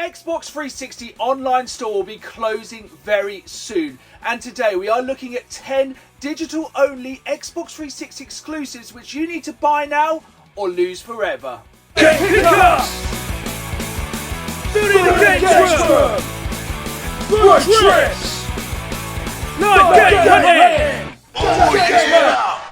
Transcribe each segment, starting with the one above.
Xbox 360 online store will be closing very soon, and today we are looking at 10 digital-only Xbox 360 exclusives which you need to buy now or lose forever. Get pickup! Building the games room! Rush tricks! Live game hunting!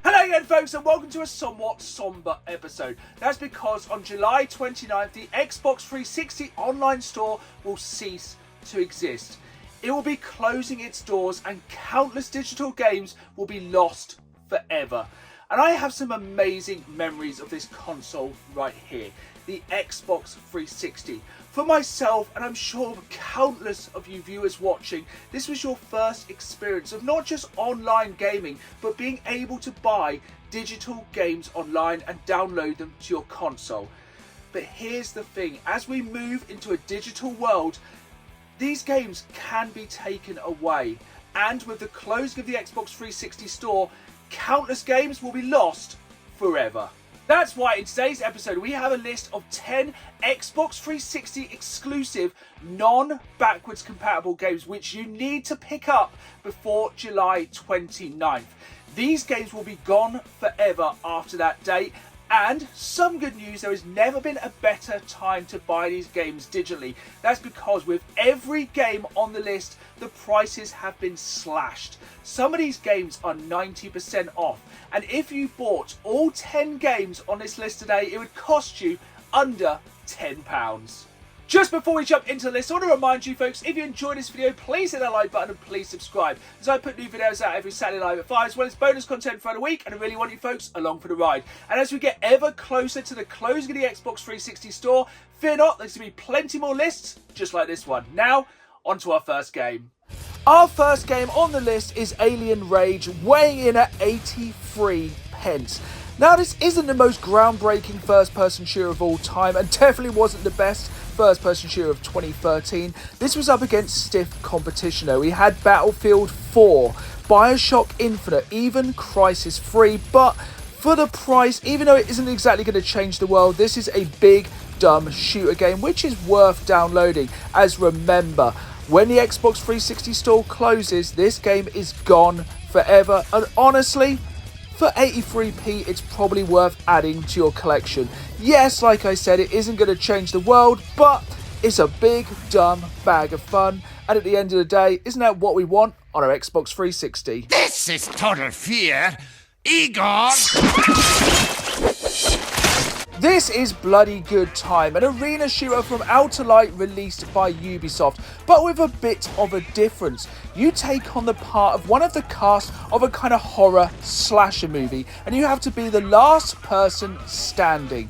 Hello again folks, and welcome to a somewhat somber episode. That's because on July 29th the Xbox 360 online store will cease to exist. It will be closing its doors and countless digital games will be lost forever. And I have some amazing memories of this console right here, the Xbox 360. For myself, and I'm sure countless of you viewers watching, this was your first experience of not just online gaming, but being able to buy digital games online and download them to your console. But here's the thing, as we move into a digital world, these games can be taken away. And with the closing of the Xbox 360 store, countless games will be lost forever. That's why in today's episode we have a list of 10 Xbox 360 exclusive non-backwards compatible games which you need to pick up before July 29th. These games will be gone forever after that date. And some good news, there has never been a better time to buy these games digitally. That's because with every game on the list, the prices have been slashed. Some of these games are 90% off. And if you bought all 10 games on this list today, it would cost you under £10. Just before we jump into the list, I want to remind you folks, if you enjoyed this video, please hit that like button and please subscribe, as I put new videos out every Saturday night at 5, as well as bonus content throughout the week, and I really want you folks along for the ride. And as we get ever closer to the closing of the Xbox 360 store, fear not, there's going to be plenty more lists just like this one. Now, on to our first game. Our first game on the list is Alien Rage, weighing in at 83 pence. Now, this isn't the most groundbreaking first-person shooter of all time, and definitely wasn't the best first-person shooter of 2013. This was up against stiff competition though. We had Battlefield 4, Bioshock Infinite, even Crisis 3, but for the price, even though it isn't exactly going to change the world, this is a big, dumb shooter game which is worth downloading. As remember, when the Xbox 360 store closes, this game is gone forever, and honestly, for 83p, it's probably worth adding to your collection. Yes, like I said, it isn't going to change the world, but it's a big, dumb bag of fun. And at the end of the day, isn't that what we want on our Xbox 360? This is total fear. Igor! This is Bloody Good Time, an arena shooter from Outer Light released by Ubisoft, but with a bit of a difference. You take on the part of one of the cast of a kind of horror slasher movie, and you have to be the last person standing.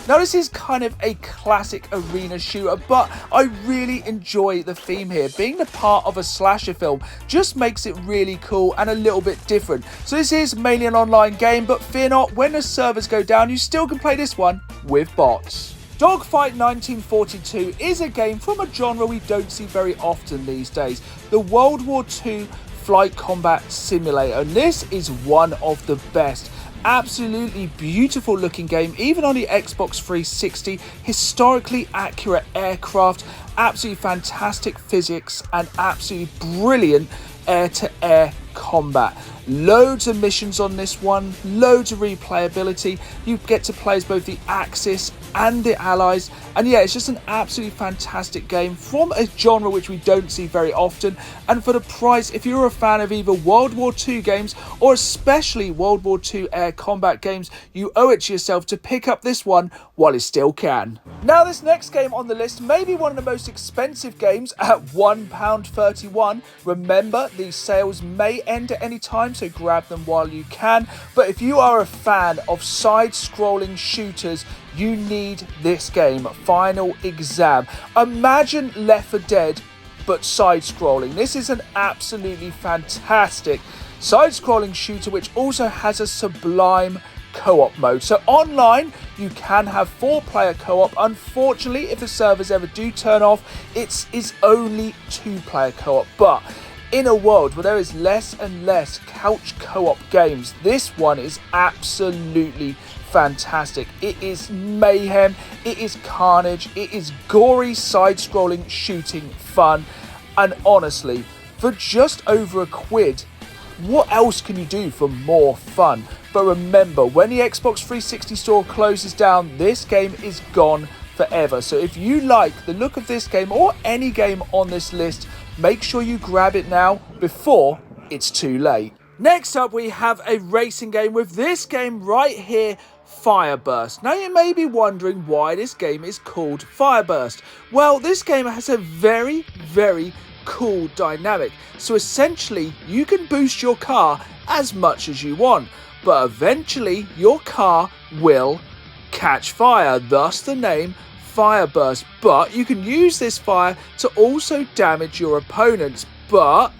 Now, this is kind of a classic arena shooter, but I really enjoy the theme here. Being the part of a slasher film just makes it really cool and a little bit different. So this is mainly an online game, but fear not, when the servers go down, you still can play this one with bots. Dogfight 1942 is a game from a genre we don't see very often these days, the World War II flight combat simulator, and this is one of the best. Absolutely beautiful looking game, even on the Xbox 360, historically accurate aircraft, absolutely fantastic physics, and absolutely brilliant air-to-air combat. Loads of missions on this one, loads of replayability. You get to play as both the Axis and the Allies, and yeah, it's just an absolutely fantastic game from a genre which we don't see very often. And for the price, if you're a fan of either World War II games or especially World War II air combat games, you owe it to yourself to pick up this one while it still can. Now, this next game on the list may be one of the most expensive games at £1.31. Remember, these sales may end at any time, so grab them while you can. But if you are a fan of side-scrolling shooters, you need this game, Final Exam. Imagine Left 4 Dead, but side-scrolling. This is an absolutely fantastic side-scrolling shooter which also has a sublime co-op mode. So online, you can have 4-player co-op. Unfortunately, if the servers ever do turn off, it is only 2-player co-op. But in a world where there is less and less couch co-op games, this one is absolutely fantastic. It is mayhem, it is carnage, it is gory side-scrolling shooting fun, and honestly, for just over £1, what else can you do for more fun? But remember, when the Xbox 360 store closes down, this game is gone forever. So if you like the look of this game or any game on this list, make sure you grab it now before it's too late. Next up, we have a racing game with this game right here, Fireburst. Now you may be wondering why this game is called Fireburst. Well, this game has a very, very cool dynamic. So essentially, you can boost your car as much as you want, but eventually your car will catch fire, thus the name Fireburst. But you can use this fire to also damage your opponents, but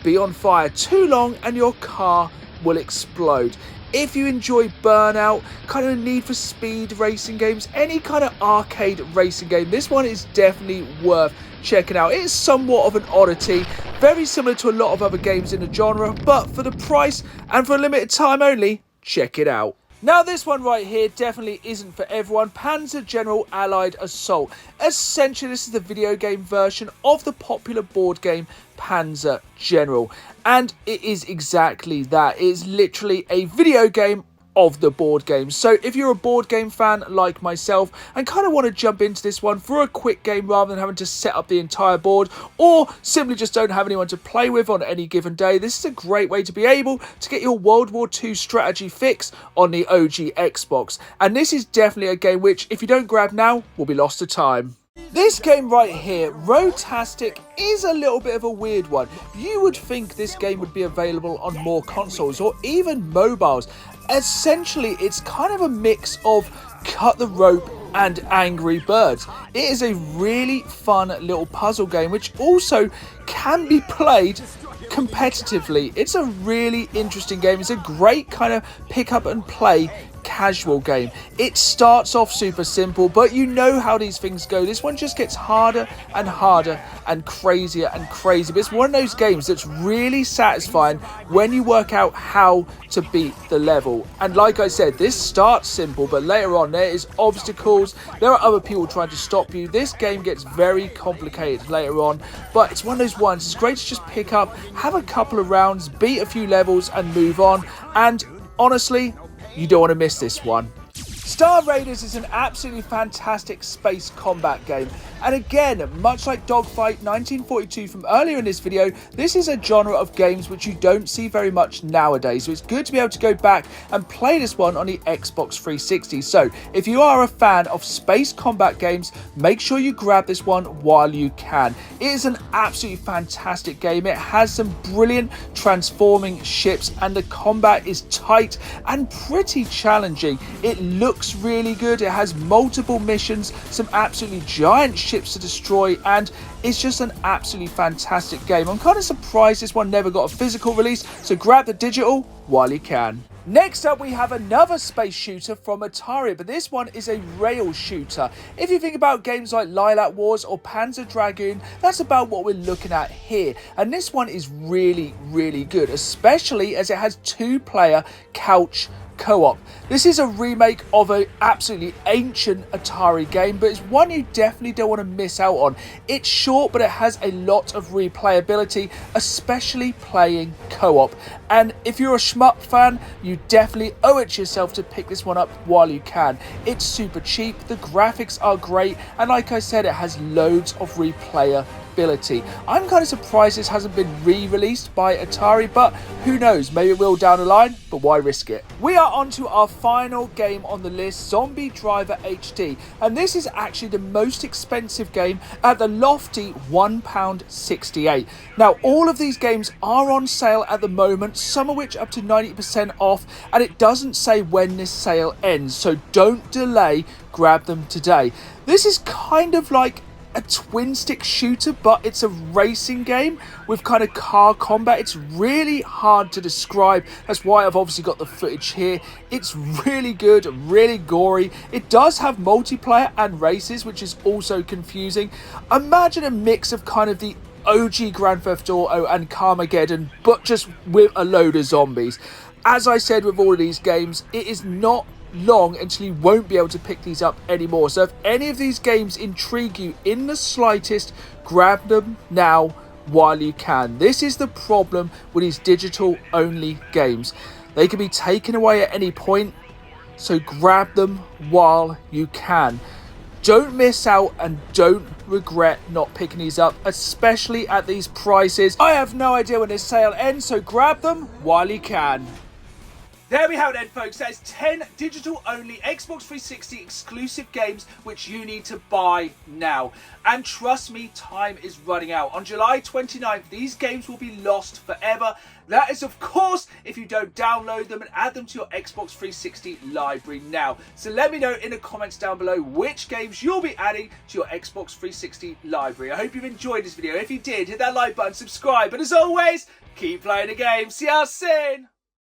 be on fire too long and your car will explode. If you enjoy Burnout, kind of Need for Speed racing games, any kind of arcade racing game, this one is definitely worth checking out. It is somewhat of an oddity, very similar to a lot of other games in the genre, but for the price and for a limited time only, check it out. Now this one right here definitely isn't for everyone. Panza General Allied Assault. Essentially this is the video game version of the popular board game Panza General. And it is exactly that. It is literally a video game of the board game. So if you're a board game fan like myself and kind of want to jump into this one for a quick game rather than having to set up the entire board, or simply just don't have anyone to play with on any given day, this is a great way to be able to get your World War II strategy fix on the OG Xbox. And this is definitely a game which, if you don't grab now, will be lost to time. This game right here, Rotastic, is a little bit of a weird one. You would think this game would be available on more consoles or even mobiles. Essentially, it's kind of a mix of Cut the Rope and Angry Birds. It is a really fun little puzzle game which also can be played competitively. It's a really interesting game. It's a great kind of pick up and play casual game. It starts off super simple, but you know how these things go. This one just gets harder and harder and crazier and crazier. But it's one of those games that's really satisfying when you work out how to beat the level. And like I said, this starts simple, but later on there is obstacles. There are other people trying to stop you. This game gets very complicated later on, but it's one of those ones. It's great to just pick up, have a couple of rounds, beat a few levels and move on. And honestly, you don't want to miss this one. Star Raiders is an absolutely fantastic space combat game, and again, much like Dogfight 1942 from earlier in this video, this is a genre of games which you don't see very much nowadays, so it's good to be able to go back and play this one on the Xbox 360. So if you are a fan of space combat games, make sure you grab this one while you can. It is an absolutely fantastic game. It has some brilliant transforming ships and the combat is tight and pretty challenging. It looks really good. It has multiple missions, some absolutely giant ships to destroy, and it's just an absolutely fantastic game. I'm kind of surprised this one never got a physical release, so grab the digital while you can. Next up, we have another space shooter from Atari, but this one is a rail shooter. If you think about games like Lilac Wars or Panzer Dragoon, that's about what we're looking at here. And this one is really, really good, especially as it has two-player couch co-op. This is a remake of an absolutely ancient Atari game, but it's one you definitely don't want to miss out on. It's short, but it has a lot of replayability, especially playing co-op. And if you're a shmup fan, you definitely owe it to yourself to pick this one up while you can. It's super cheap, the graphics are great, and like I said, it has loads of replayability. I'm kind of surprised this hasn't been re-released by Atari, but who knows, maybe it will down the line, but why risk it? We are on to our final game on the list, Zombie Driver HD, and this is actually the most expensive game at the lofty £1.68. Now, all of these games are on sale at the moment, some of which up to 90% off, and it doesn't say when this sale ends, so don't delay, grab them today. This is kind of like a twin stick shooter, but it's a racing game with kind of car combat. It's really hard to describe. That's why I've obviously got the footage here. It's really good, really gory. It does have multiplayer and races, which is also confusing. Imagine a mix of kind of the OG Grand Theft Auto and Carmageddon, but just with a load of zombies. As I said with all of these games, it is not long until you won't be able to pick these up anymore. So if any of these games intrigue you in the slightest, grab them now while you can. This is the problem with these digital only games. They can be taken away at any point, so grab them while you can. Don't miss out and don't regret not picking these up, especially at these prices. I have no idea when this sale ends, so grab them while you can. There we have it then, folks. There's 10 digital-only Xbox 360 exclusive games which you need to buy now. And trust me, time is running out. On July 29th, these games will be lost forever. That is, of course, if you don't download them and add them to your Xbox 360 library now. So let me know in the comments down below which games you'll be adding to your Xbox 360 library. I hope you've enjoyed this video. If you did, hit that like button, subscribe. But as always, keep playing the game. See you soon.